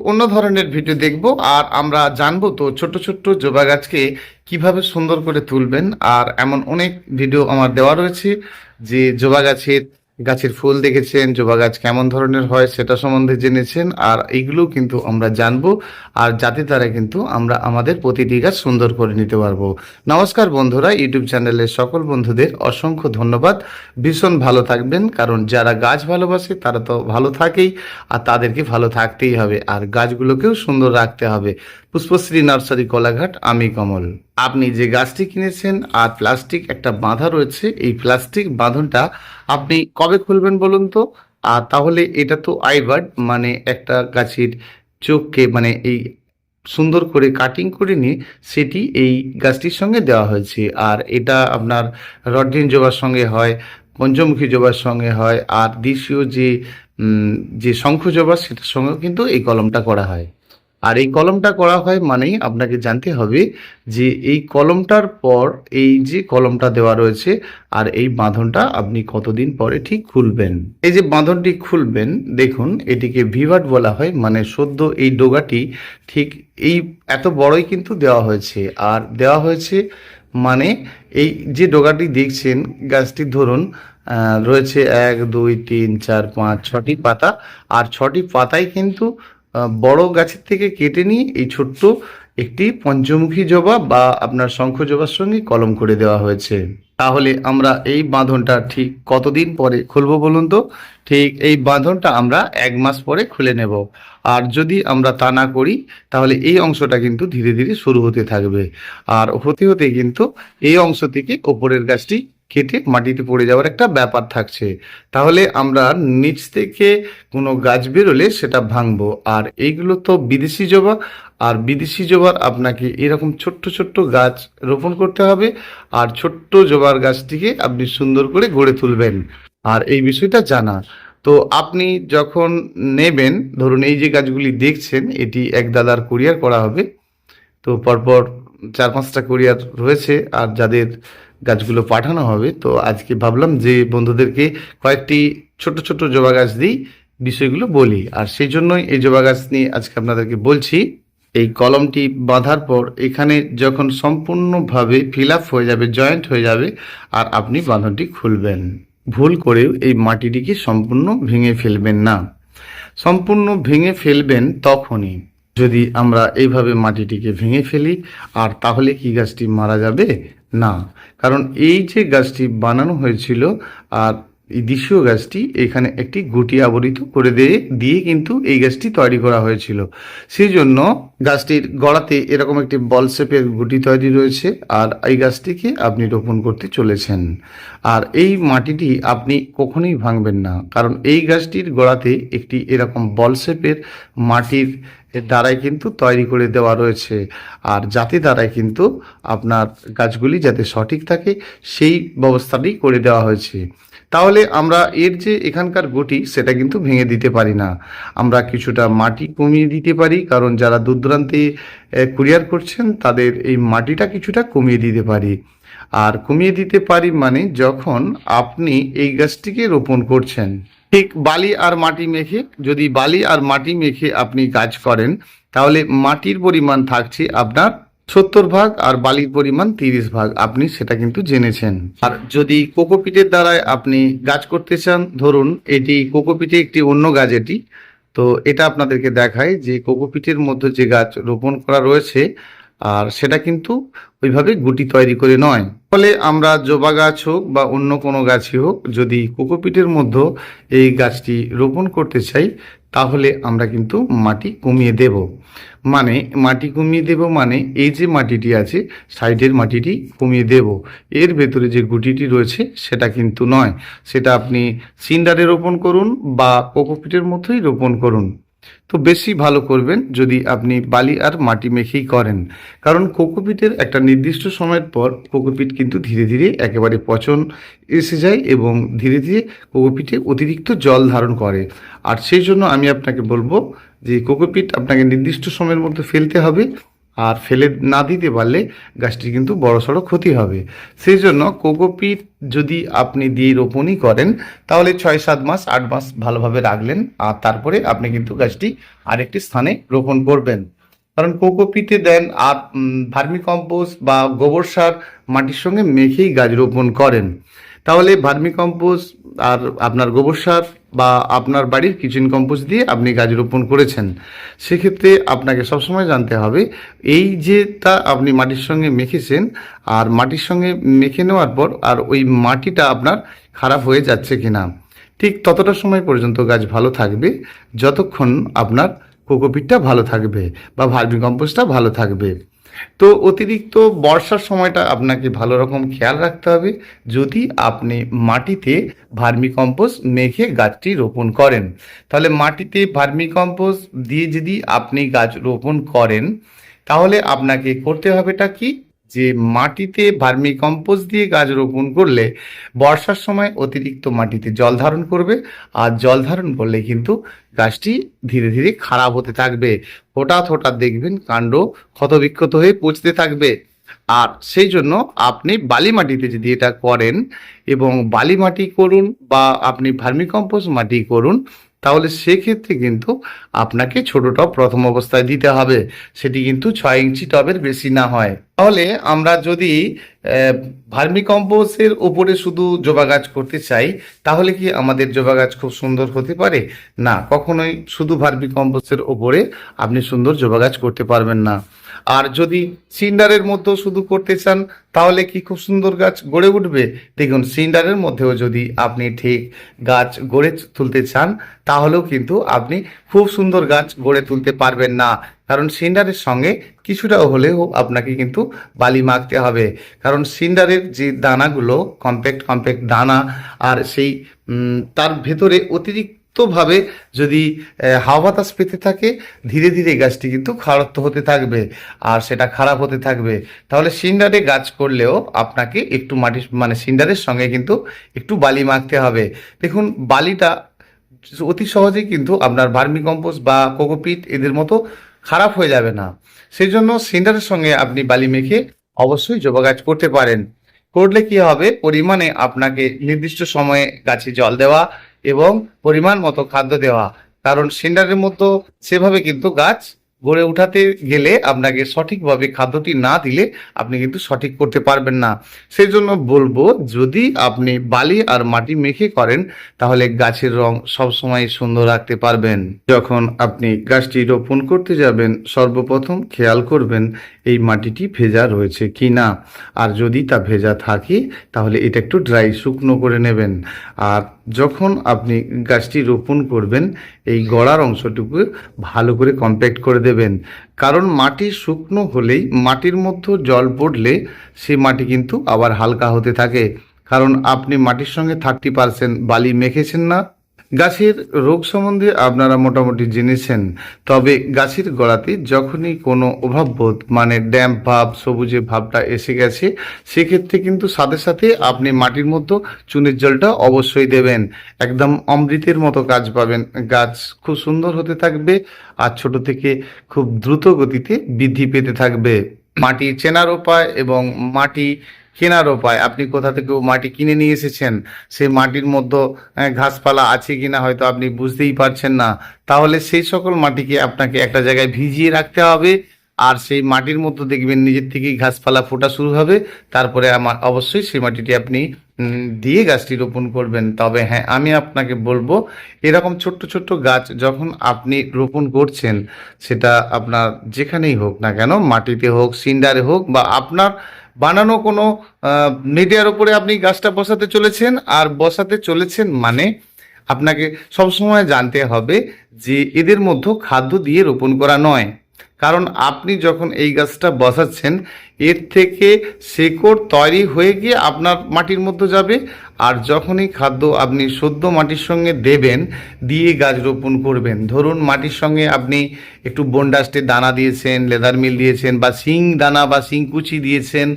অন্য ধরনের ভিডিও দেখব আর আমরা জানবো তো ছোট্ট ছোট্ট জবা গাছকে কিভাবে সুন্দর করে তুলবেন। আর এমন অনেক ভিডিও আমার দেওয়া রয়েছে যে জবা গাছের ফুল দেখেছেন, জবা গাছ কেমন ধরনের হয় সেটা সম্বন্ধে জেনেছেন, আর এইগুলো কিন্তু আমরা জানবো। আর যাতে তারা কিন্তু আমরা আমাদের প্রতিটি গাছ সুন্দর করে নিতে পারবো। নমস্কার বন্ধুরা, ইউটিউব চ্যানেলের সকল বন্ধুদের অসংখ্য ধন্যবাদ। ভীষণ ভালো থাকবেন, কারণ যারা গাছ ভালোবাসে তারা তো ভালো থাকেই, আর তাদেরকে ভালো থাকতেই হবে, আর গাছগুলোকেও সুন্দর রাখতে হবে। পুষ্পশ্রী নার্সারি কোলাঘাট, আমি কমল। আপনি যে গাছটি কিনেছেন আর প্লাস্টিক একটা বাঁধা রয়েছে, এই প্লাস্টিক বাঁধনটা আপনি কবে খুলবেন বলুন তো? আর তাহলে এটা তো আইবার্ড মানে একটা গাছের চোখকে মানে এই সুন্দর করে কাটিং করে নিয়ে সেটি এই গাছটির সঙ্গে দেওয়া হয়েছে। আর এটা আপনার রডনিন জবার সঙ্গে হয়, পঞ্চমুখী জবার সঙ্গে হয়, আর দেশীয় যে শঙ্খ জবা সেটার সঙ্গেও কিন্তু এই কলমটা করা হয়। আর এই কলমটা করা হয় মানেই আপনাকে জানতে হবে যে এই কলমটার পর এই যে কলমটা দেওয়া রয়েছে আর এই বাঁধনটা আপনি কতদিন পরে ঠিক খুলবেন। এই যে বাঁধনটি খুলবেন, দেখুন এটিকে ভিভাট বলা হয়, মানে সদ্য এই ডোগাটি ঠিক এই এত বড়ই কিন্তু দেওয়া হয়েছে। আর দেওয়া হয়েছে মানে এই যে ডোগাটি দেখছেন, গাছটি ধরুন রয়েছে 1 2 3 4 5 6টি পাতা, আর 6টি পাতায় কিন্তু বড় গাছের থেকে কেটে নিয়ে এই ছোট্ট একটি পঞ্চমুখী জবা বা আপনার শঙ্খ জবার সঙ্গে কলম করে দেওয়া হয়েছে। তাহলে আমরা এই বাঁধনটা ঠিক কতদিন পরে খুলবো বলুন তো? ঠিক এই বাঁধনটা আমরা 1 মাস পরে খুলে নেব। আর যদি আমরা তা না করি তাহলে এই অংশটা কিন্তু ধীরে ধীরে শুরু হতে থাকবে, আর হতে হতে কিন্তু এই অংশ থেকে ওপরের গাছটি কেটে মাটিতে পড়ে যাওয়ার একটা ব্যাপার থাকছে। তাহলে আমরা নিচ থেকে কোনো গাছ বেরোলে সেটা ভাঙবো। আর এইগুলো তো বিদেশি জবা, আর বিদেশি জবার আপনাকে এরকম ছোট্ট ছোট্ট গাছ রোপণ করতে হবে, আর ছোট্ট জবার গাছটিকে আপনি সুন্দর করে গড়ে তুলবেন। আর এই বিষয়টা জানা তো আপনি যখন নেবেন, ধরুন এই যে গাছগুলি দেখছেন এটি এক দাদার কুরিয়ার করা হবে। তো পরপর 4 5টা কুরিয়ার রয়েছে, আর যাদের গাছগুলো পাঠানো হবে, তো আজকে ভাবলাম যে বন্ধুদেরকে কয়েকটি ছোট ছোট জবা গাছ দিই, বিষয়গুলো বলি। আর সেই জন্যই এই জবা গাছ নিয়ে আজকে আপনাদেরকে বলছি। এই কলমটি বাঁধার পর এখানে যখন সম্পূর্ণভাবে ফিল আপ হয়ে যাবে, জয়েন্ট হয়ে যাবে, আর আপনি বাঁধনটি খুলবেন। ভুল করেও এই মাটিটিকে সম্পূর্ণ ভেঙে ফেলবেন না। সম্পূর্ণ ভেঙে ফেলবেন তখনই যদি আমরা এইভাবে মাটিটিকে ভেঙে ফেলি। আর তাহলে কি গাছটি মারা যাবে? না, কারণ এই যে গাছটি বানানো হয়েছিল আর এই দেশীয় গাছটি এখানে একটি গুটি আবরিত করে দিয়ে কিন্তু এই গাছটি তৈরি করা হয়েছিল। সেই জন্য গাছটির গোড়াতে এরকম একটি বল শেপের গুটি তৈরি রয়েছে, আর এই গাছটিকে আপনি রোপণ করতে চলেছেন। আর এই মাটিটি আপনি কখনোই ভাঙবেন না, কারণ এই গাছটির গোড়াতে একটি এরকম বল শেপের মাটির দ্বারাই কিন্তু তৈরি করে দেওয়া রয়েছে। আর যাতে দ্বারাই কিন্তু আপনার গাছগুলি যাতে সঠিক থাকে সেই ব্যবস্থাটি করে দেওয়া হয়েছে। তাহলে আমরা এর যে এখানকার গুটি সেটা কিন্তু ভেঙে দিতে পারি না, আমরা কিছুটা মাটি কমিয়ে দিতে পারি, কারণ যারা দূর দূরান্তে কুরিয়ার করছেন তাদের এই মাটিটা কিছুটা কমিয়ে দিতে পারি। আর কমিয়ে দিতে পারি মানে যখন আপনি এই গাছটিকে রোপণ করছেন, ঠিক বালি আর মাটি মেখে, যদি বালি আর মাটি মেখে আপনি গাছ করেন তাহলে মাটির পরিমাণ থাকছে আপনার 70 ভাগ আর বালির পরিমাণ 30 ভাগ, আপনি সেটা কিন্তু জেনেছেন। আর যদি কোকোপিটের দ্বারায় আপনি গাছ করতে চান, ধরুন এটি কোকোপিটে একটি অন্য গাছ এটি, তো এটা আপনাদেরকে দেখায় যে কোকোপিটের মধ্যে যে গাছ রোপণ করা রয়েছে আর সেটা কিন্তু ওইভাবে গুটি তৈরি করে নয়। ফলে আমরা জবা গাছ হোক বা অন্য কোনো গাছই হোক, যদি কোকোপিটের মধ্যে এই গাছটি রোপণ করতে চাই তাহলে আমরা কিন্তু মাটি কমিয়ে দেব। মানে মাটি কমিয়ে দেব মানে এই যে মাটিটি আছে সাইডের মাটিটি কমিয়ে দেব, এর ভেতরে যে গুটিটি রয়েছে সেটা কিন্তু নয়। সেটা আপনি সিন্ডারে রোপণ করুন বা কোকোপিটের মধ্যেই রোপণ করুন, তো বেশি ভালো করবেন যদি আপনি বালি আর মাটি মেখেই করেন। কারণ কোকোপিটের একটা নির্দিষ্ট সময়ের পর কোকোপিট কিন্তু ধীরে ধীরে একেবারে পচন এসে যায় এবং ধীরে ধীরে কোকোপিটে অতিরিক্ত জল ধারণ করে। আর সেই জন্য আমি আপনাকে বলবো যে কোকোপিট আপনাকে নির্দিষ্ট সময়ের মধ্যে ফেলতে হবে, আর ফেলে না দিতে পারলে গাছটি কিন্তু বড়সড় ক্ষতি হবে। সেই জন্য কোকোপিট যদি আপনি দিয়ে রোপণই করেন তাহলে 6-7 মাস 8 মাস ভালোভাবে রাখলেন, আর তারপরে আপনি কিন্তু গাছটি আরেকটি স্থানে রোপণ করবেন। কারণ কোকোপিটে দেন আর ভার্মি কম্পোস্ট বা গোবর সার মাটির সঙ্গে মেখেই গাছ রোপণ করেন। তাহলে ভার্মি কম্পোস্ট আর আপনার গোবর সার বা আপনার বাড়ির কিচেন কম্পোস্ট দিয়ে আপনি গাছ রোপণ করেছেন, সেক্ষেত্রে আপনাকে সবসময় জানতে হবে এই যে তা আপনি মাটির সঙ্গে মেখেছেন, আর মাটির সঙ্গে মেখে নেওয়ার পর আর ওই মাটিটা আপনার খারাপ হয়ে যাচ্ছে কিনা। ঠিক ততটা সময় পর্যন্ত গাছ ভালো থাকবে যতক্ষণ আপনার কোকোপিটটা ভালো থাকবে বা ভার্মি কম্পোস্টটা ভালো থাকবে। তো অতিরিক্ত বর্ষার সময়টা আপনাকে ভালো রকম খেয়াল রাখতে হবে যদি আপনি মাটিতে ভার্মি কম্পোস্ট মেখে গাছটি রোপণ করেন। তাহলে মাটিতে ভার্মি কম্পোস্ট দিয়ে যদি আপনি গাছ রোপণ করেন তাহলে আপনাকে করতে হবেটা কি, যে মাটিতে ভার্মি কম্পোস্ট দিয়ে গাছ রোপণ করলে বর্ষার সময় অতিরিক্ত মাটিতে জল ধারণ করবে, আর জল ধারণ করলে কিন্তু গাছটি ধীরে ধীরে খারাপ হতে থাকবে। হঠাৎ হঠাৎ দেখবেন কাণ্ড ক্ষতবিক্ষত হয়ে পচতে থাকবে। আর সেই জন্য আপনি বালি মাটিতে যদি এটা করেন এবং বালি মাটি করুন বা আপনি ভার্মি কম্পোস্ট মাটি করুন, তাহলে সেক্ষেত্রে কিন্তু আপনাকে ছোট টব প্রথম অবস্থায় দিতে হবে, সেটি কিন্তু 6 ইঞ্চি টবের বেশি না হয়। তাহলে আমরা যদি ভার্মি কম্পোস্টের ওপরে শুধু জবা গাছ করতে চাই তাহলে কি আমাদের জবা গাছ খুব সুন্দর হতে পারে? না, কখনোই শুধু ভার্মি কম্পোস্টের ওপরে আপনি সুন্দর জবা গাছ করতে পারবেন না। আর যদি সিন্ডারের মধ্যেও শুধু করতে চান তাহলে কি খুব সুন্দর গাছ গড়ে উঠবে? দেখুন, সিন্ডারের মধ্যেও যদি আপনি ঠিক গাছ গড়ে তুলতে চান তাহলেও কিন্তু আপনি খুব সুন্দর গাছ গড়ে তুলতে পারবেন না, কারণ সিন্ডারের সঙ্গে কিছুটা হলেও আপনাকে কিন্তু বালি মাখতে হবে। কারণ সিন্ডারের যে দানাগুলো কম্প্যাক্ট কম্প্যাক্ট দানা, আর সেই তার ভেতরে অতিরিক্তভাবে যদি হাওয়া বাতাস পেতে থাকে ধীরে ধীরে গাছটি কিন্তু খারাপ হতে থাকবে, আর সেটা খারাপ হতে থাকবে। তাহলে সিন্ডারে গাছ করলেও আপনাকে একটু মাটি মানে সিন্ডারের সঙ্গে কিন্তু একটু বালি মাখতে হবে। দেখুন, বালিটা অতি সহজেই কিন্তু আপনার ভার্মি কম্পোস্ট বা কোকোপিট এদের মতো খারাপ হয়ে যাবে না। সেই জন্য সিন্ডারের সঙ্গে আপনি বালি মেখে অবশ্যই জবা গাছ করতে পারেন। করলে কি হবে, পরিমাণে আপনাকে নির্দিষ্ট সময়ে গাছে জল দেওয়া এবং পরিমাণ মতো খাদ্য দেওয়া। কারণ সিন্ডারের মতো সেভাবে কিন্তু গাছ গড়ে উঠাতে গেলে আপনাকে সঠিকভাবে খাদ্যটি না দিলে আপনি কিন্তু সঠিক করতে পারবেন না। সেই জন্য বলবো, যদি আপনি বালি আর মাটি মেখে করেন তাহলে গাছের রং সবসময় সুন্দর রাখতে পারবেন। যখন আপনি গাছটি রোপণ করতে যাবেন সর্বপ্রথম খেয়াল করবেন এই মাটিটি ভেজা রয়েছে কি না, আর যদি তা ভেজা থাকে তাহলে এটা একটু ড্রাই শুকনো করে নেবেন। আর যখন আপনি গাছটি রোপণ করবেন এই গড়ার অংশটুকু ভালো করে কম্প্যাক্ট করে দেবেন, কারণ মাটি শুকনো হলেই মাটির মধ্যে জল পড়লে সেই মাটি কিন্তু আবার হালকা হতে থাকে। কারণ আপনি মাটির সঙ্গে 30% বালি মেখেছেন না। গাছের রোগ সম্বন্ধে আপনারা মোটামুটি জেনেছেন, তবে গাছের গোড়াতে যখনই কোনো অভাববোধ মানে ড্যাম্প ভাব সবুজে ভাবটা এসে গেছে সেক্ষেত্রে কিন্তু সাথে সাথে আপনি মাটির মধ্যে চুনের জলটা অবশ্যই দেবেন। একদম অমৃতের মতো কাজ পাবেন, গাছ খুব সুন্দর হতে থাকবে আর ছোট থেকে খুব দ্রুত গতিতে বৃদ্ধি পেতে থাকবে। মাটি চেনার উপায় এবং মাটি কেনার উপায়, আপনি কোথা থেকে মাটি কিনে নিয়ে এসেছেন সেই মাটির মধ্যে ঘাসপালা আছে কিনা হয়তো আপনি বুঝতেই পারছেন না, তাহলে সেই সকল মাটিকে আপনাকে একটা জায়গায় ভিজিয়ে রাখতে হবে, আর সেই মাটির মধ্যে দেখবেন নিজের থেকেই ঘাসপালা ফোটা শুরু হবে। তারপরে আমার অবশ্যই সেই মাটিটি আপনি দিয়ে গাছটি রোপণ করবেন। তবে হ্যাঁ, আমি আপনাকে বলবো এরকম ছোট্ট ছোট্ট গাছ যখন আপনি রোপণ করছেন, সেটা আপনার যেখানেই হোক না কেন, মাটিতে হোক সিন্ডারে হোক বা আপনার বানানো কোনো মিডিয়ার উপরে আপনি গাছটা বসাতে চলেছেন, আর বসাতে চলেছেন মানে আপনাকে সবসময় জানতে হবে যে এদের মধ্যে খাদ্য দিয়ে রোপণ করা নয়। কারণ আপনি যখন এই গাছটা বসাচ্ছেন এর থেকে শেকড় তৈরি হয়ে গিয়ে আপনার মাটির মধ্যে যাবে, আর যখনই খাদ্য আপনি সদ্য মাটির সঙ্গে দেবেন দিয়ে গাছ রোপণ করবেন, ধরুন মাটির সঙ্গে আপনি একটু বনডাস্টের দানা দিয়েছেন, লেদার মিল দিয়েছেন বা শিং দানা বা শিং কুচি দিয়েছেন,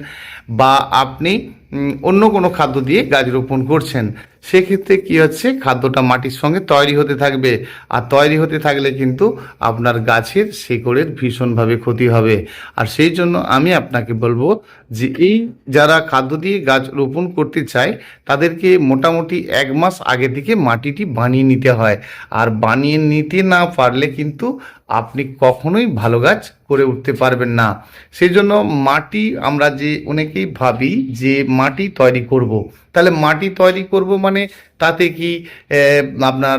বা আপনি অন্য কোনো খাদ্য দিয়ে গাছ রোপণ করছেন, সেক্ষেত্রে কি হচ্ছে, খাদ্যটা মাটির সঙ্গে তৈরি হতে থাকবে, আর তৈরি হতে থাকলে কিন্তু আপনার গাছের শেকড়ের ভীষণভাবে ক্ষতি হবে। আর সেই জন্য আমি আপনাকে বলবো যে এই যারা খাদ্য দিয়ে গাছ রোপণ করতে চায় তাদেরকে মোটামুটি 1 মাস আগে থেকে মাটিটি বানিয়ে নিতে হয়। আর বানিয়ে নিতে না পারলে কিন্তু আপনি কখনোই ভালো গাছ করে উঠতে পারবেন না। সেই জন্য মাটি আমরা যে অনেকেই ভাবি যে মাটি তৈরি করব। তাহলে মাটি তৈরি করব মানে তাতে কি আপনার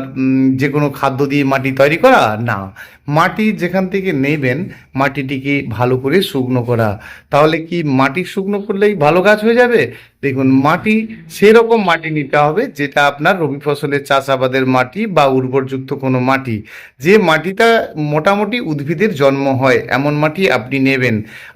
যে কোনো খাদ্য দিয়ে মাটি তৈরি করা? না, মাটি যেখান থেকে নেবেন মাটিটিকে ভালো করে শুকনো করা। তাহলে কি মাটি শুকনো করলেই ভালো গাছ হয়ে যাবে? দেখুন, মাটি সেরকম মাটি নিতে হবে যেটা আপনার রবি ফসলের চাষাবাদের মাটি বা উর্বরযুক্ত কোনো মাটি, যে মাটিটা মোটামুটি উদ্ভিদের জন্ম হয় এমন মাটি আপনি নেবেন।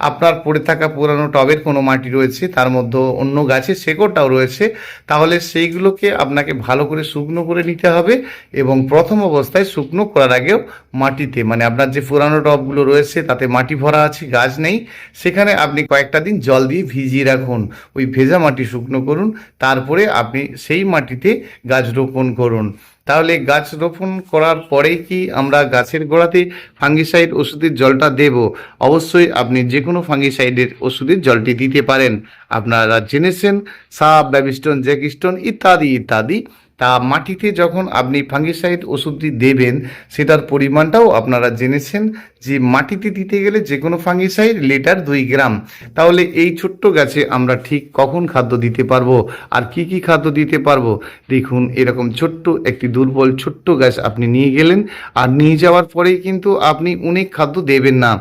আপনার পড়ে থাকা পুরানো টবের কোনো মাটি রয়েছে, তার মধ্যে অন্য গাছের শেকড়টাও রয়েছে, তাহলে সেইগুলোকে আপনাকে ভালো করে শুকনো করে নিতে হবে। এবং প্রথম অবস্থায় শুকনো করার আগেও মাটিতে মানে আপনার যে পুরানো টবগুলো রয়েছে তাতে মাটি ভরা আছে, গাছ নেই, সেখানে আপনি কয়েকটা দিন জল দিয়ে ভিজিয়ে রাখুন। ওই ভেজা মাটি শুকনো করুন, তারপরে আপনি সেই মাটিতে গাছ রোপণ করুন। তাহলে গাছ রোপণ করার পরেই কি আমরা গাছের গোড়াতে ফাঙ্গিসাইড ওষুধের জলটা দেব? অবশ্যই আপনি যে কোনো ফাঙ্গিসাইডের ওষুধের জলটি দিতে পারেন। আপনারা জেনেছেন সাব, ব্যাবিস্টন, জ্যাকিস্টন ইত্যাদি ইত্যাদি। তা মাটিতে যখন আপনি ফাঙ্গিসাইড ওষুধটি দেবেন সেটার পরিমাণটাও আপনারা জেনেছেন যে মাটিতে দিতে গেলে যে কোনো ফাঙ্গিসাইড লিটার 2 গ্রাম। তাহলে এই ছোট্ট গাছে আমরা ঠিক কখন খাদ্য দিতে পারবো আর কি কি খাদ্য দিতে পারবো? দেখুন, এরকম ছোট্ট একটি দুর্বল ছোট্ট গাছ আপনি নিয়ে গেলেন, আর নিয়ে যাওয়ার পরেই কিন্তু আপনি অনেক খাদ্য দেবেন না।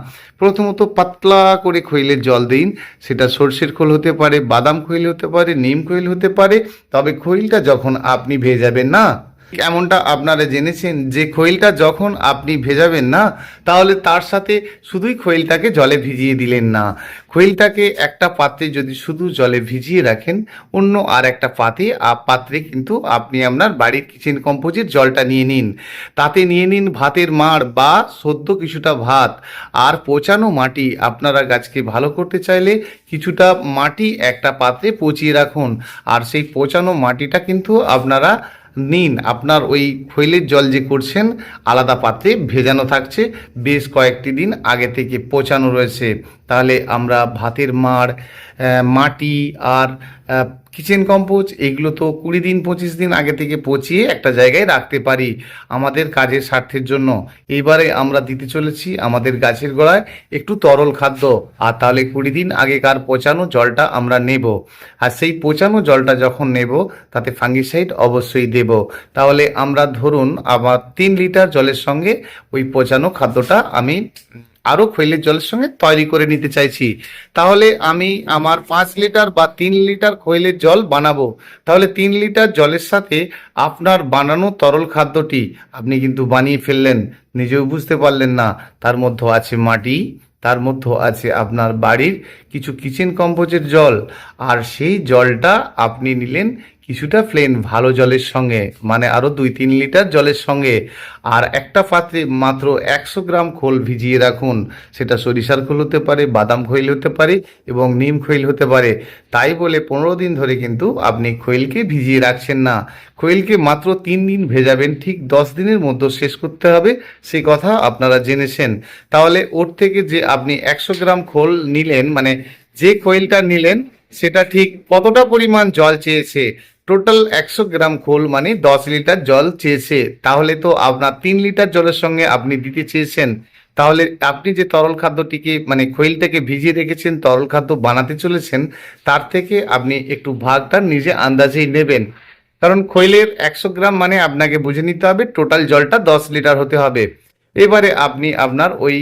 প্রথমত পাতলা করে খৈলের জল দিন, সেটা সর্ষের খোল হতে পারে, বাদাম খৈল হতে পারে, নিম খৈল হতে পারে। তবে খৈলটা যখন আপনি ভেজাবেন না, এমনটা আপনারা জেনেছেন যে খৈলটা যখন আপনি ভেজাবেন না তাহলে তার সাথে শুধুই খৈলটাকে জলে ভিজিয়ে দিলেন না। খৈলটাকে একটা পাত্রে যদি শুধু জলে ভিজিয়ে রাখেন, অন্য আর একটা পাত্রে কিন্তু আপনি আপনার বাড়ির কিচেন কম্পোজের জলটা নিয়ে নিন। তাতে নিয়ে নিন ভাতের মাড় বা সদ্য কিছুটা ভাত আর পচানো মাটি। আপনারা গাছকে ভালো করতে চাইলে কিছুটা মাটি একটা পাত্রে পচিয়ে রাখুন, আর সেই পচানো মাটিটা কিন্তু আপনারা নিন। আপনার ওই খৈলের জল যে করছেন আলাদা পাত্রে ভেজানো থাকছে, বেশ কয়েকটি দিন আগে থেকে পচানো রয়েছে। তাহলে আমরা ভাতের মাড়, মাটি আর কিচেন কম্পোজ এগুলো তো 20 দিন 25 দিন আগে থেকে পচিয়ে একটা জায়গায় রাখতে পারি আমাদের কাজের স্বার্থের জন্য। এইবারে আমরা দিতে চলেছি আমাদের গাছের গোড়ায় একটু তরল খাদ্য। আর তাহলে 20 দিন আগেকার পচানো জলটা আমরা নেব, আর সেই পচানো জলটা যখন নেব তাতে ফাঙ্গিসাইড অবশ্যই দেব। তাহলে আমরা ধরুন আবার 3 লিটার জলের সঙ্গে ওই পচানো খাদ্যটা আমি আরও খৈলের জলের সঙ্গে তৈরি করে নিতে চাইছি। তাহলে আমি আমার 5 লিটার বা 3 লিটার খৈলের জল বানাবো। তাহলে 3 লিটার জলের সাথে আপনার বানানো তরল খাদ্যটি আপনি কিন্তু বানিয়ে ফেললেন, নিজেও বুঝতে পারলেন না। তার মধ্যে আছে মাটি, তার মধ্যে আছে আপনার বাড়ির কিছু কিচেন কম্পোজের জল, আর সেই জলটা আপনি নিলেন কিছুটা প্লেন ভালো জলের সঙ্গে, মানে আরও 2-3 লিটার জলের সঙ্গে। আর একটা পাত্রে মাত্র 100 গ্রাম খোল ভিজিয়ে রাখুন, সেটা সরিষার খোল হতে পারে, বাদাম খৈল হতে পারে এবং নিম খৈল হতে পারে। তাই বলে 15 দিন ধরে কিন্তু আপনি খৈলকে ভিজিয়ে রাখছেন না, খৈলকে মাত্র 3 দিন ভেজাবেন, ঠিক 10 দিনের মধ্যে শেষ করতে হবে, সে কথা আপনারা জেনেছেন। তাহলে ওর থেকে যে আপনি 100 গ্রাম খোল নিলেন, মানে যে খৈলটা নিলেন সেটা ঠিক কতটা পরিমাণ জল চেয়েছে? টোটাল 100 গ্রাম খোল মানে 10 লিটার জল চেয়েছে। তাহলে তো আপনার 3 লিটার জলের সঙ্গে আপনি দিতে চেয়েছেন। তাহলে আপনি যে তরল খাদ্যটিকে মানে খৈলটাকে ভিজিয়ে রেখেছেন, তরল খাদ্য বানাতে চলেছেন, তার থেকে আপনি একটু ভাগটা নিজে আন্দাজেই নেবেন। কারণ খৈলের 100 গ্রাম মানে আপনাকে বুঝে নিতে হবে টোটাল জলটা 10 লিটার হতে হবে। এবারে আপনি আপনার ওই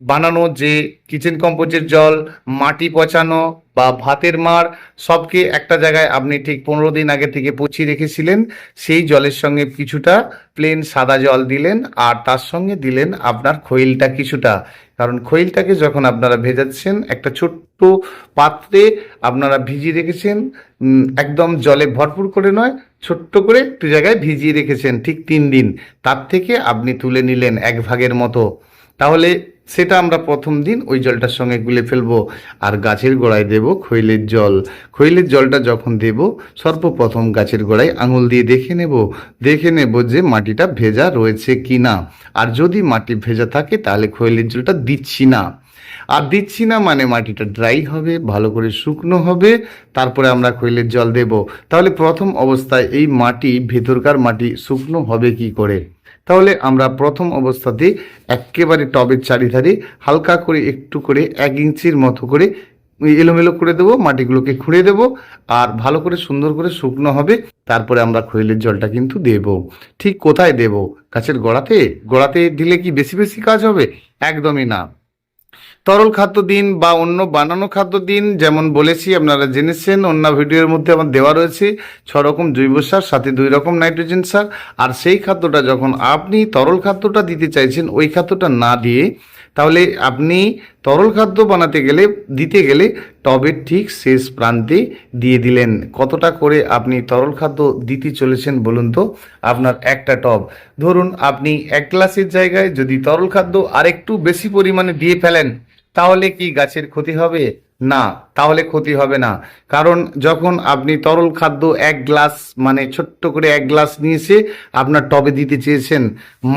বানানো যে কিচেন কম্পোজের জল, মাটি পচানো বা ভাতের মাড় সবকে একটা জায়গায় আপনি ঠিক 15 দিন আগে থেকে পচিয়ে রেখেছিলেন, সেই জলের সঙ্গে কিছুটা প্লেন সাদা জল দিলেন, আর তার সঙ্গে দিলেন আপনার খৈলটা কিছুটা। কারণ খৈলটাকে যখন আপনারা ভেজাচ্ছেন একটা ছোট্ট পাত্রে আপনারা ভিজিয়ে রেখেছেন, একদম জলে ভরপুর করে নয়, ছোট্ট করে একটু জায়গায় ভিজিয়ে রেখেছেন ঠিক 3 দিন। তার থেকে আপনি তুলে নিলেন 1 ভাগের মতো। তাহলে সেটা আমরা প্রথম দিন ওই জলটার সঙ্গে গুলে ফেলবো। আর গাছের গোড়ায় দেব খৈলের জল। খৈলের জলটা যখন দেব সর্বপ্রথম গাছের গোড়ায় আঙুল দিয়ে দেখে নেব যে মাটিটা ভেজা রয়েছে কি না। আর যদি মাটি ভেজা থাকে তাহলে খৈলের জলটা দিচ্ছি না। আর দিচ্ছি না মানে মাটিটা ড্রাই হবে, ভালো করে শুকনো হবে, তারপরে আমরা খৈলের জল দেব। তাহলে প্রথম অবস্থায় এই মাটি, ভেতরকার মাটি শুকনো হবে কি করে? তাহলে আমরা প্রথম অবস্থাতে একেবারে টবের চারিধারে হালকা করে একটু করে 1 ইঞ্চির মতো করে এলোমেলো করে দেবো, মাটিগুলোকে খুঁড়ে দেবো, আর ভালো করে সুন্দর করে শুকনো হবে। তারপরে আমরা খৈলের জলটা কিন্তু দেব। ঠিক কোথায় দেব? গাছের গোড়াতে? গোড়াতে দিলে কি বেশি বেশি কাজ হবে? একদমই না। তরল খাদ্য দিন বা অন্য বানানো খাদ্য দিন, যেমন বলেছি আপনারা জেনেছেন, অন্য ভিডিওর মধ্যে আমার দেওয়া রয়েছে 6 রকম জৈব সার, সাথে 2 রকম নাইট্রোজেন সার। আর সেই খাদ্যটা যখন আপনি তরল খাদ্যটা দিতে চাইছেন ওই খাদ্যটা না দিয়ে, তাহলে আপনি তরল খাদ্য দিতে গেলে টবের ঠিক শেষ প্রান্তে দিয়ে দিলেন। কতটা করে আপনি তরল খাদ্য দিতে চলেছেন বলুন তো? আপনার একটা টব, ধরুন আপনি 1 গ্লাসের জায়গায় যদি তরল খাদ্য আরেকটু বেশি পরিমাণে দিয়ে ফেলেন, তাহলে কি গাছের ক্ষতি হবে? না, তাহলে ক্ষতি হবে না। কারণ যখন আপনি তরল খাদ্য 1 গ্লাস, মানে ছোট্ট করে 1 গ্লাস নিয়েছে আপনার টবে দিতে চেয়েছেন,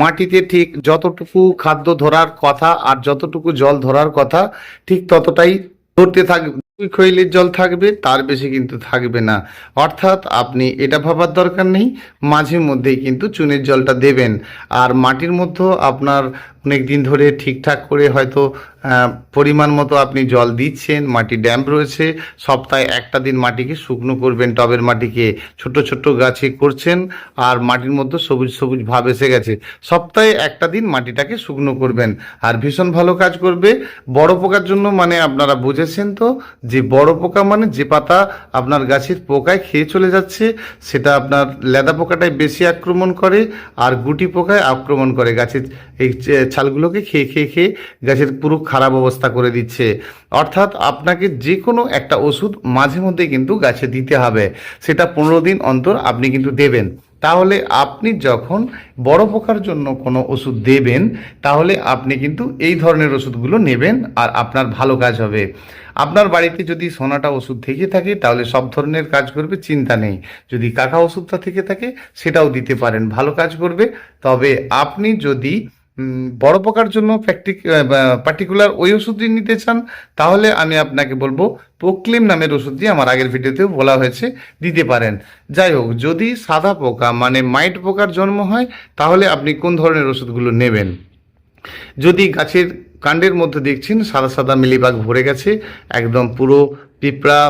মাটিতে ঠিক যতটুকু খাদ্য ধরার কথা আর যতটুকু জল ধরার কথা ঠিক ততটাই ধরতে থাকবে। খৈলের জল থাকবে, তার বেশি কিন্তু থাকবে না। অর্থাৎ আপনি এটা ভাবার দরকার নেই, মাঝে মধ্যেই কিন্তু চুনের জলটা দেবেন। আর মাটির মধ্যে আপনার অনেক দিন ধরে ঠিকঠাক করে হয়তো পরিমাণ মতো আপনি জল দিচ্ছেন, মাটি ড্যাম্প রয়েছে, সপ্তাহে একটা দিন মাটিকে শুকনো করবেন। টবের মাটিকে ছোট ছোট গাছে করছেন আর মাটির মধ্যে সবুজ সবুজ ভাব এসে গেছে, সপ্তাহে একটা দিন মাটিটাকে শুকনো করবেন, আর ভীষণ ভালো কাজ করবে। বড় পোকার জন্য মানে আপনারা বুঝেছেন তো, যে বড় পোকা মানে যে পাতা আপনার গাছের পোকায় খেয়ে চলে যাচ্ছে, সেটা আপনার লেদা পোকাটাই বেশি আক্রমণ করে, আর গুটি পোকায় আক্রমণ করে গাছের এই ছালগুলোকে খেয়ে খেয়ে খেয়ে গাছের পুরো খারাপ অবস্থা করে দিচ্ছে। অর্থাৎ আপনাকে যে কোনো একটা ওষুধ মাঝে মধ্যে কিন্তু গাছে দিতে হবে, সেটা 15 দিন অন্তর আপনি কিন্তু দেবেন। তাহলে আপনি যখন বড় পোকার জন্য কোনো ওষুধ দেবেন, তাহলে আপনি কিন্তু এই ধরনের ওষুধগুলো নেবেন আর আপনার ভালো কাজ হবে। আপনার বাড়িতে যদি সোনাটা ওষুধ থেকে থাকে তাহলে সব ধরনের কাজ করবে, চিন্তা নেই। যদি কাকা ওষুধটা থেকে থাকে সেটাও দিতে পারেন, ভালো কাজ করবে। তবে আপনি যদি বড় পোকার জন্য পার্টিকুলার ওই ওষুধটি নিতে চান, তাহলে আমি আপনাকে বলবো প্রোক্লেম নামের ওষুধটি আমার আগের ভিডিওতেও বলা হয়েছে, দিতে পারেন। যাই হোক, যদি সাদা পোকা মানে মাইট পোকার জন্ম হয়, তাহলে আপনি কোন ধরনের ওষুধগুলো নেবেন? যদি গাছের কাণ্ডের মধ্যে দেখছেন সাদা সাদা মিলিবাগ ভরে গেছে, একদম পুরো পিঁপড়া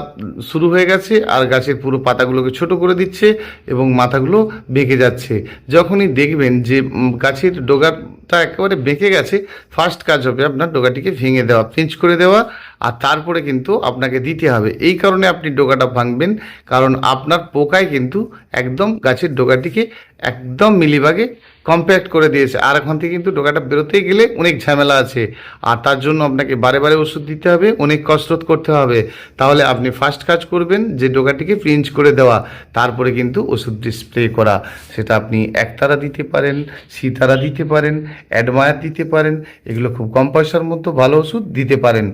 শুরু হয়ে গেছে, আর গাছের পুরো পাতাগুলোকে ছোট করে দিচ্ছে এবং মাথাগুলো বেঁকে যাচ্ছে, যখনই দেখবেন যে গাছের ডগাটা একেবারে বেঁকে গেছে, ফার্স্ট কাজ হবে আপনার ডগাটিকে ভেঙে দেওয়া, পিঞ্চ করে দেওয়া, আর তারপরে কিন্তু আপনাকে দিতে হবে। এই কারণে আপনি ডগাটা ভাঙবেন, কারণ আপনার পোকায় কিন্তু একদম গাছের ডগাটিকে একদম মিলিবাগে কম্প্যাক্ট করে দিয়েছে, আর এখন থেকে কিন্তু ডগাটা বেরোতে গেলে অনেক ঝামেলা আছে, আর তার জন্য আপনাকে বারে বারে ওষুধ দিতে হবে, অনেক কসরত করতে হবে। তাহলে আপনি ফার্স্ট কাজ করবেন যে ডগাটিকে পিঞ্চ করে দেওয়া, তারপরে কিন্তু ওষুধটি স্প্রে করা। সেটা আপনি একতারা দিতে পারেন, সিতারা দিতে পারেন, অ্যাডমায়ার দিতে পারেন, এগুলো খুব কম পয়সার মধ্যে ভালো ওষুধ দিতে পারেন।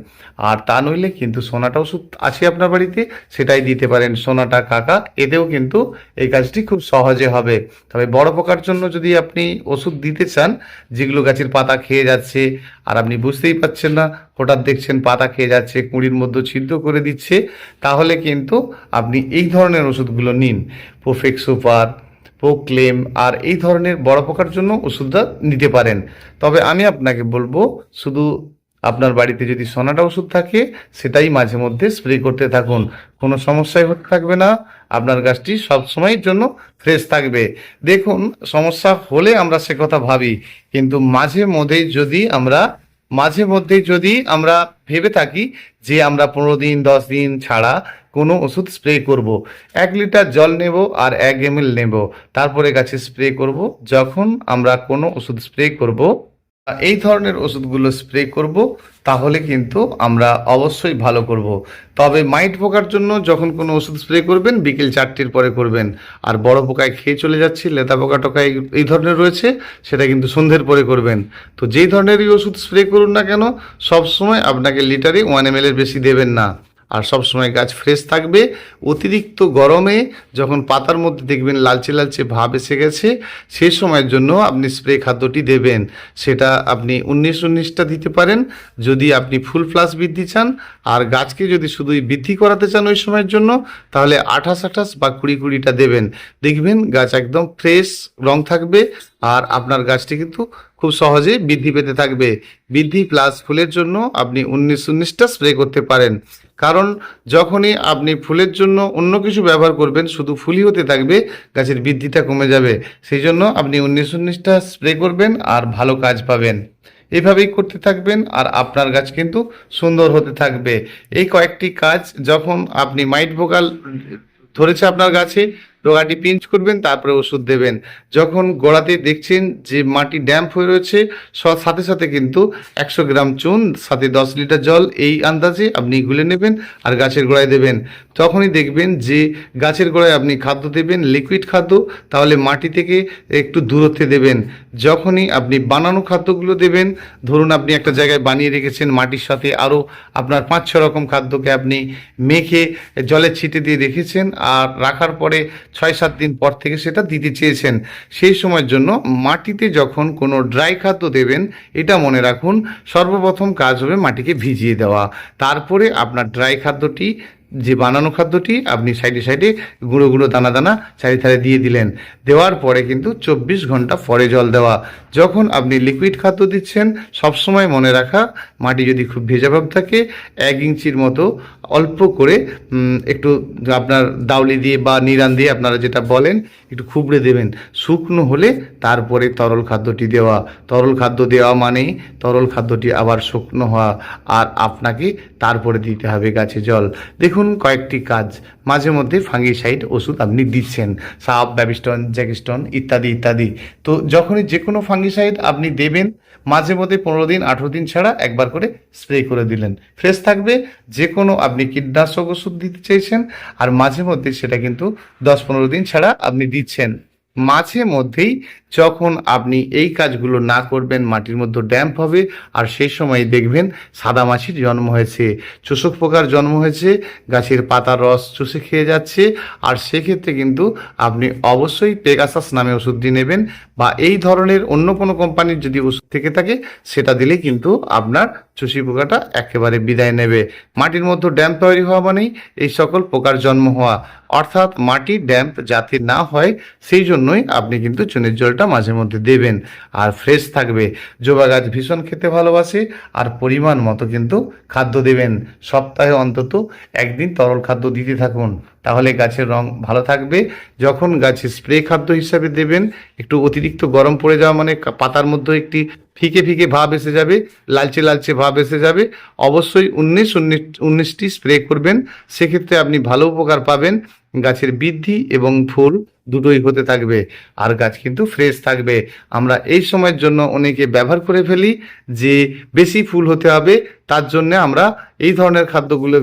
আর তা নইলে কিন্তু সোনাটা ওষুধ আছে আপনার বাড়িতে, সেটাই দিতে পারেন, সোনাটা কাকা, এতেও কিন্তু এই কাজটি খুব সহজে হবে। তবে বড় পোকার জন্য যদি আপনি ওষুধ দিতে চান, যেগুলো গাছের পাতা খেয়ে যাচ্ছে আর আপনি বুঝতেই পারছেন না, হঠাৎ দেখছেন পাতা খেয়ে যাচ্ছে, কুঁড়ির মধ্যে ছিদ্র করে দিচ্ছে, তাহলে কিন্তু আপনি এই ধরনের ওষুধগুলো নিন, প্রোফেক্স সুপার, প্রোক্লেম, আর এই ধরনের বড় পোকার জন্য ওষুধটা নিতে পারেন। তবে আমি আপনাকে বলবো, শুধু আপনার বাড়িতে যদি সোনাটা ওষুধ থাকে সেটাই মাঝে মধ্যে স্প্রে করতে থাকুন, কোনো সমস্যাই হতে থাকবে না, আপনার গাছটি সব সময়ের জন্য ফ্রেশ থাকবে। দেখুন, সমস্যা হলে আমরা সে কথা ভাবি, কিন্তু মাঝে মধ্যেই যদি আমরা ভেবে থাকি যে আমরা 15 দিন 10 দিন ছাড়া কোনো ওষুধ স্প্রে করব, 1 লিটার জল নেব আর 1 ml নেব, তারপরে গাছে স্প্রে করব। যখন আমরা কোনো ওষুধ স্প্রে করব এই ধরনের ওষুধগুলো স্প্রে করব, তাহলে কিন্তু আমরা অবশ্যই ভালো করব। তবে মাইট পোকার জন্য যখন কোনো ওষুধ স্প্রে করবেন বিকেল 4টের পরে করবেন। আর বড় পোকায় খেয়ে চলে যাচ্ছে, লেদা পোকা টোকা এই ধরনের রয়েছে, সেটা কিন্তু সন্ধ্যের পরে করবেন। তো যেই ধরনেরই ওষুধ স্প্রে করুন না কেন, সবসময় আপনাকে লিটারে 1 ml এর বেশি দেবেন না। আর সব সময় গাছ ফ্রেশ থাকবে। অতিরিক্ত গরমে যখন পাতার মধ্যে দেখবেন লালচে লালচে ভাব এসে গেছে, সেই সময়ের জন্য আপনি স্প্রে খাদ্যটি দেবেন। সেটা আপনি 19-19টা দিতে পারেন যদি আপনি ফুল ফ্লাস বৃদ্ধি চান। আর গাছকে যদি শুধুই বৃদ্ধি করাতে চান ওই সময়ের জন্য, তাহলে 28-28 বা 20-20টা দেবেন। দেখবেন গাছ একদম ফ্রেশ রং থাকবে। আর আপনার গাছটি কিন্তু খুব সহজে বৃদ্ধি পেতে থাকবে। বৃদ্ধি প্লাস ফুলের জন্য আপনি 19-19টা স্প্রে করতে পারেন। কারণ যখনই আপনি ফুলের জন্য অন্য কিছু ব্যবহার করবেন, শুধু ফুলই হতে থাকবে, গাছের বৃদ্ধিটা কমে যাবে। সেই জন্য আপনি 19-19টা স্প্রে করবেন আর ভালো কাজ পাবেন। এভাবেই করতে থাকবেন আর আপনার গাছ কিন্তু সুন্দর হতে থাকবে। এই কয়েকটি কাজ যখন আপনি মাইট পোকা ধরেছে আপনার গাছে, ডগাটি পিঞ্চ করবেন, তারপরে ওষুধ দেবেন। যখন গোড়াতে দেখছেন যে মাটি ড্যাম্প হয়ে রয়েছে, সাথে সাথে কিন্তু 100 গ্রাম চুন সাথে 10 লিটার জল এই আন্দাজে আপনি গুলে নেবেন আর গাছের গোড়ায় দেবেন। তখনই দেখবেন যে গাছের গোড়ায় আপনি খাদ্য দেবেন, লিকুইড খাদ্য, তাহলে মাটি থেকে একটু দূরত্বে দেবেন। যখনই আপনি বানানো খাদ্যগুলো দেবেন, ধরুন আপনি একটা জায়গায় বানিয়ে রেখেছেন, মাটির সাথে আরও আপনার 5-6 রকম খাদ্যকে আপনি মেখে জলে ছিটে দিয়ে রেখেছেন, আর রাখার পরে 6-7 দিন পর থেকে সেটা দিতে চেয়েছেন, সেই সময়ের জন্য মাটিতে যখন কোনো ড্রাই খাদ্য দেবেন, এটা মনে রাখুন সর্বপ্রথম কাজ হবে মাটিকে ভিজিয়ে দেওয়া। তারপরে আপনার ড্রাই খাদ্যটি, যে বানানো খাদ্যটি আপনি সাইডে সাইডে গুঁড়ো গুঁড়ো দানা দানা চারিধারে দিয়ে দিলেন। দেওয়ার পরে কিন্তু 24 ঘন্টা পরে জল দেওয়া। যখন আপনি লিকুইড খাদ্য দিচ্ছেন, সবসময় মনে রাখা মাটি যদি খুব ভেজা ভাব থাকে, 1 ইঞ্চির মতো অল্প করে একটু আপনার দাউলি দিয়ে বা নিড়ান দিয়ে আপনারা যেটা বলেন একটু খুবড়ে দেবেন। শুকনো হলে তারপরে তরল খাদ্যটি দেওয়া। তরল খাদ্য দেওয়া মানেই তরল খাদ্যটি আবার শুকনো হওয়া, আর আপনাকে তারপরে দিতে হবে গাছে জল। দেখুন কয়েকটি কাজ। মাঝে মধ্যে ফাঙ্গিসাইড ওষুধ আপনি দিচ্ছেন, সাপ, ব্যাবিস্টন, জ্যাকিস্টন ইত্যাদি ইত্যাদি। তো যখনই যে কোনো ফাঙ্গিসাইড আপনি দেবেন, মাঝে মধ্যে 15 দিন 18 দিন ছাড়া একবার করে স্প্রে করে দিলেন, ফ্রেশ থাকবে। যে কোনো আপনি কীটনাশক ওষুধ দিতে চাইছেন, আর মাঝে মধ্যে সেটা কিন্তু 10-15 দিন ছাড়া আপনি দিচ্ছেন। মাঝে মধ্যেই যখন আপনি এই কাজগুলো না করবেন, মাটির মধ্যে ড্যাম্প হবে, আর সেই সময় দেখবেন সাদামাছির জন্ম হয়েছে, চোষক পোকার জন্ম হয়েছে, গাছের পাতার রস চুষে খেয়ে যাচ্ছে। আর সেক্ষেত্রে কিন্তু আপনি অবশ্যই পেগাসাস নামে ওষুধটি নেবেন, বা এই ধরনের অন্য কোনো কোম্পানির যদি ওষুধ থেকে থাকে সেটা দিলে কিন্তু আপনার চুষি পোকাটা একেবারে বিদায় নেবে। মাটির মধ্যে ড্যাম্প তৈরি হওয়া মানেই এই সকল পোকার জন্ম হওয়া, অর্থাৎ মাটি ড্যাম্প যাতে না হয় সেই জন্যই আপনি কিন্তু চুনের জলটা মাঝে মধ্যে দেবেন, আর ফ্রেশ থাকবে। জবা গাছ ভীষণ খেতে ভালোবাসে, আর পরিমাণ মতো কিন্তু খাদ্য দেবেন। সপ্তাহে অন্তত 1 দিন তরল খাদ্য দিতে থাকুন, তাহলে গাছের রং ভালো থাকবে। যখন গাছে স্প্রে খাদ্য হিসাবে দেবেন, একটু অতিরিক্ত গরম পড়ে যাওয়া মানে পাতার মধ্যে একটি ফিকে ফিকে ভাব এসে যাবে, লালচে লালচে ভাব এসে যাবে, অবশ্যই 19-19টি স্প্রে করবেন। সেক্ষেত্রে আপনি ভালো উপকার পাবেন। গাছের বৃদ্ধি এবং ফুল দুটোই হতে থাকবে, আর গাছ কিন্তু ফ্রেশ থাকবে। আমরা এই সময়ের জন্য অনেকে ব্যবহার করে ফেলি যে বেশি ফুল হতে হবে, তার জন্য আমরা এই ধরনের খাদ্যগুলো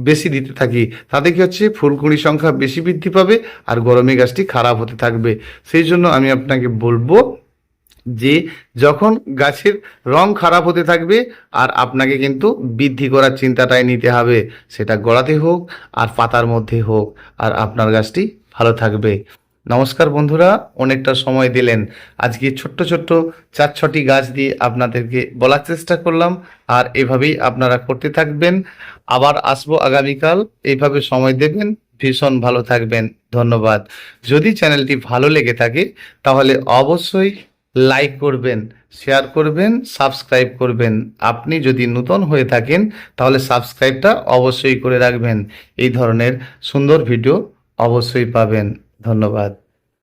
বেশি দিতে থাকি। তাতে কি হচ্ছে, ফুলকুঁড়ির সংখ্যা বেশি বৃদ্ধি পাবে আর গরমে গাছটি খারাপ হতে থাকবে। সেই জন্য আমি আপনাকে বলবো যে যখন গাছের রং খারাপ হতে থাকবে, আর আপনাকে কিন্তু বৃদ্ধি করার চিন্তাটাই নিতে হবে, সেটা গোড়াতে হোক আর পাতার মধ্যে হোক, আর আপনার গাছটি ভালো থাকবে। নমস্কার বন্ধুরা, অনেকটা সময় দিলেন। আজকে ছোট্ট ছোট্ট 4-6টি গাছ দিয়ে আপনাদেরকে বলার চেষ্টা করলাম, আর এভাবেই আপনারা করতে থাকবেন। আবার আসবো আগামীকাল, এইভাবে সময় দেবেন। ভীষণ ভালো থাকবেন। ধন্যবাদ। যদি চ্যানেলটি ভালো লেগে থাকে তাহলে অবশ্যই লাইক করবেন, শেয়ার করবেন, সাবস্ক্রাইব করবেন। আপনি যদি নতুন হয়ে থাকেন তাহলে সাবস্ক্রাইবটা অবশ্যই করে রাখবেন। এই ধরনের সুন্দর ভিডিও অবশ্যই পাবেন। ধন্যবাদ।